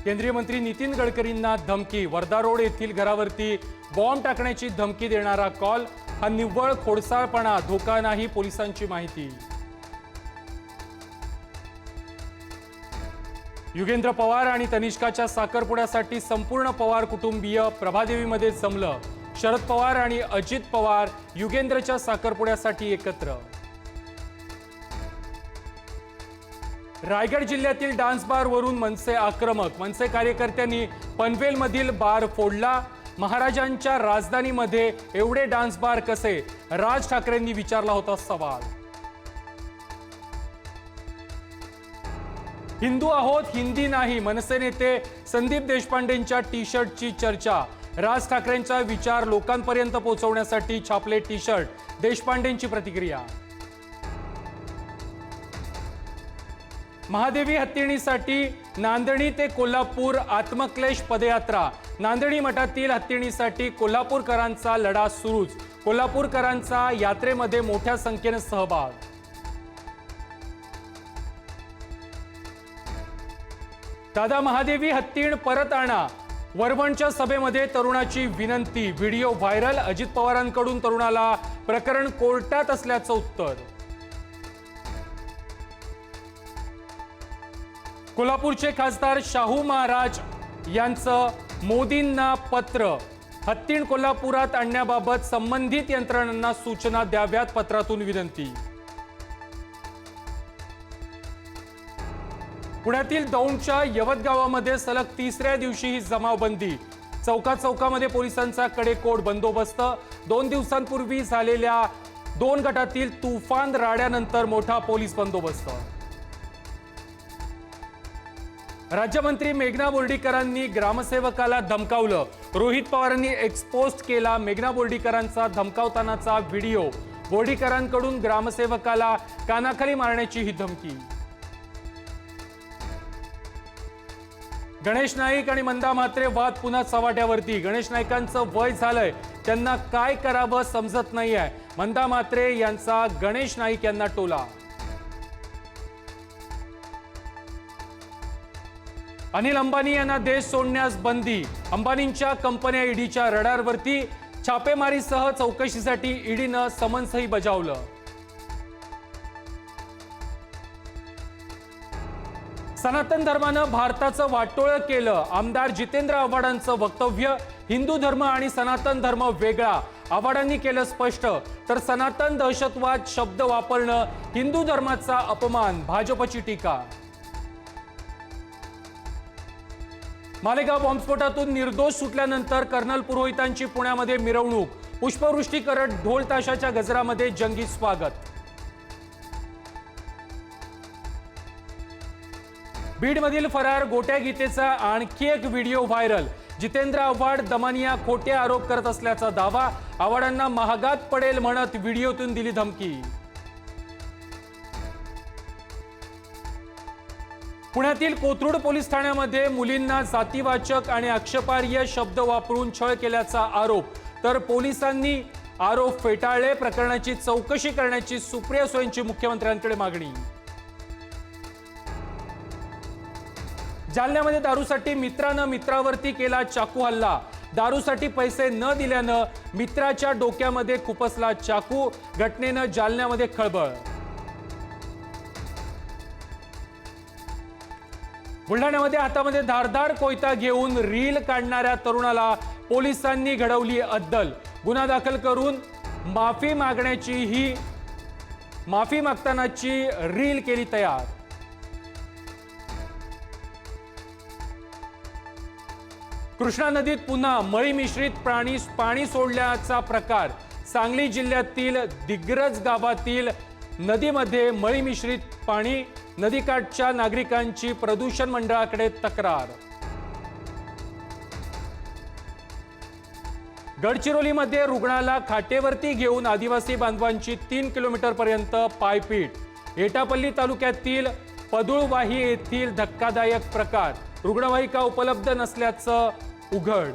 केंद्रीय मंत्री नितीन गडकरींना धमकी। वर्धा रोड येथील घरावरती बॉम्ब टाकण्याची धमकी देणारा कॉल हा निव्वळ खोडसाळपणा, धोका नाही, पोलिसांची माहिती। युगेंद्र पवार आणि तनिष्काच्या साखरपुड्यासाठी संपूर्ण पवार कुटुंबीय प्रभादेवीमध्ये जमलं। शरद पवार आणि अजित पवार युगेंद्रच्या साखरपुड्यासाठी एकत्र। रायगड जिल्ह्यातील डान्स बार वरून मनसे आक्रमक। मनसे कार्यकर्त्यांनी पनवेलमधील बार फोडला। महाराजांच्या राजधानीमध्ये एवढे डान्स बार कसे? राज ठाकरेंनी विचारला होता सवाल। हिंदू आहोत, हिंदी नाही, मनसे नेते संदीप देशपांडेंच्या टी शर्टची चर्चा। राज ठाकरेंचा विचार लोकांपर्यंत पोहोचवण्यासाठी छापले टी शर्ट। देशपांडेंची प्रतिक्रिया। महादेवी हत्तीणीसाठी नांदणी ते कोल्हापूर आत्मक्लेश पदयात्रा। नांदणी मठातील हत्तीणीसाठी कोल्हापूरकरांचा लढा सुरूच। कोल्हापूरकरांचा यात्रेमध्ये मोठ्या संख्येने सहभाग। दादा महादेवी हत्तीण परत आणा। वरवणच्या सभेमध्ये तरुणाची विनंती। Video viral. अजित पवारांकडून तरुणाला प्रकरण कोर्टात असल्याचं उत्तर। कोल्हापूरचे खासदार शाहू महाराज यांचं मोदींना पत्र। हत्तीण कोल्हापुरात आणण्याबाबत संबंधित यंत्रणांना सूचना द्याव्यात, पत्रातून विनंती। पुण्यातील दौंडच्या यवत गावामध्ये सलग तिसऱ्या दिवशी जमावबंदी। चौकामध्ये पोलिसांचा कडेकोट बंदोबस्त। 2 दिवसांपूर्वी झालेल्या 2 गटातील तुफान राड्यानंतर मोठा पोलीस बंदोबस्त। राज्यमंत्री मेघना बोर्डीकरांनी ग्रामसेवकाला धमकावलं। रोहित पवारांनी एक्सपोस्ट केला मेघना बोर्डीकरांचा धमकावतानाचा व्हिडिओ। बोर्डीकरांकडून ग्रामसेवकाला कानाखाली मारण्याची ही धमकी। गणेश नाईक आणि मंदा म्हात्रे वाद पुन्हा चव्हाट्यावरती। गणेश नाईकांचं वय झालंय, त्यांना काय करावं समजत नाहीये। मंदा म्हात्रे यांचा गणेश नाईक यांना टोला। अनिल अंबानी यांना देश सोडण्यास बंदी। अंबानींच्या कंपन्या ईडीच्या रडारवरती। छापेमारीसह चौकशीसाठी ईडीनं समन्सही बजावलं। सनातन धर्मानं भारताचं वाटोळं केलं। आमदार जितेंद्र आव्हाडांचं वक्तव्य। हिंदू धर्म आणि सनातन धर्म वेगळा, आव्हाडांनी केलं स्पष्ट। तर सनातन दहशतवाद शब्द वापरणं हिंदू धर्माचा अपमान, भाजपची टीका। मालेगाव बॉम्बस्फोटातून निर्दोष सुटल्यानंतर कर्नल पुरोहितांची पुण्यामध्ये मिरवणूक। पुष्पवृष्टी करत ढोल ताशाच्या गजरामध्ये जंगी स्वागत। बीडमधील फरार गोट्या गीतेचा आणखी एक व्हिडिओ व्हायरल। जितेंद्र आव्हाड दमनिया खोटे आरोप करत असल्याचा दावा। आव्हाडांना महागात पडेल म्हणत व्हिडिओतून दिली धमकी। पुण्यातील कोथरूड पोलीस ठाण्यामध्ये मुलींना जातीवाचक आणि आक्षेपार्ह शब्द वापरून छळ केल्याचा आरोप। तर पोलिसांनी आरोप फेटाळले। प्रकरणाची चौकशी करण्याची सुप्रिया सुळेंची मुख्यमंत्र्यांकडे मागणी। जालन्यामध्ये दारूसाठी मित्रानं मित्रावरती केला चाकू हल्ला। दारूसाठी पैसे न दिल्यानं मित्राच्या डोक्यामध्ये खुपसला चाकू। घटनेनं जालन्यामध्ये खळबळ। बुलढाण्यामध्ये हातामध्ये धारदार कोयता घेऊन रील काढणाऱ्या तरुणाला पोलिसांनी घडवली अद्दल। गुन्हा दाखल करून माफी मागतानाची रील केली तयार। कृष्णा नदीत पुन्हा मळी मिश्रित पाणी सोडल्याचा प्रकार। सांगली जिल्ह्यातील दिग्रज गावातील नदीमध्ये मळी मिश्रित पाणी। नदीकाठच्या नागरिकांची प्रदूषण मंडळाकडे तक्रार। गडचिरोलीमध्ये रुग्णाला खाटेवरती घेऊन आदिवासी बांधवांची 3 किलोमीटरपर्यंत पायपीट। एटापल्ली तालुक्यातील पदुळवाही येथील धक्कादायक प्रकार। रुग्णवाहिका उपलब्ध नसल्याचं उघड।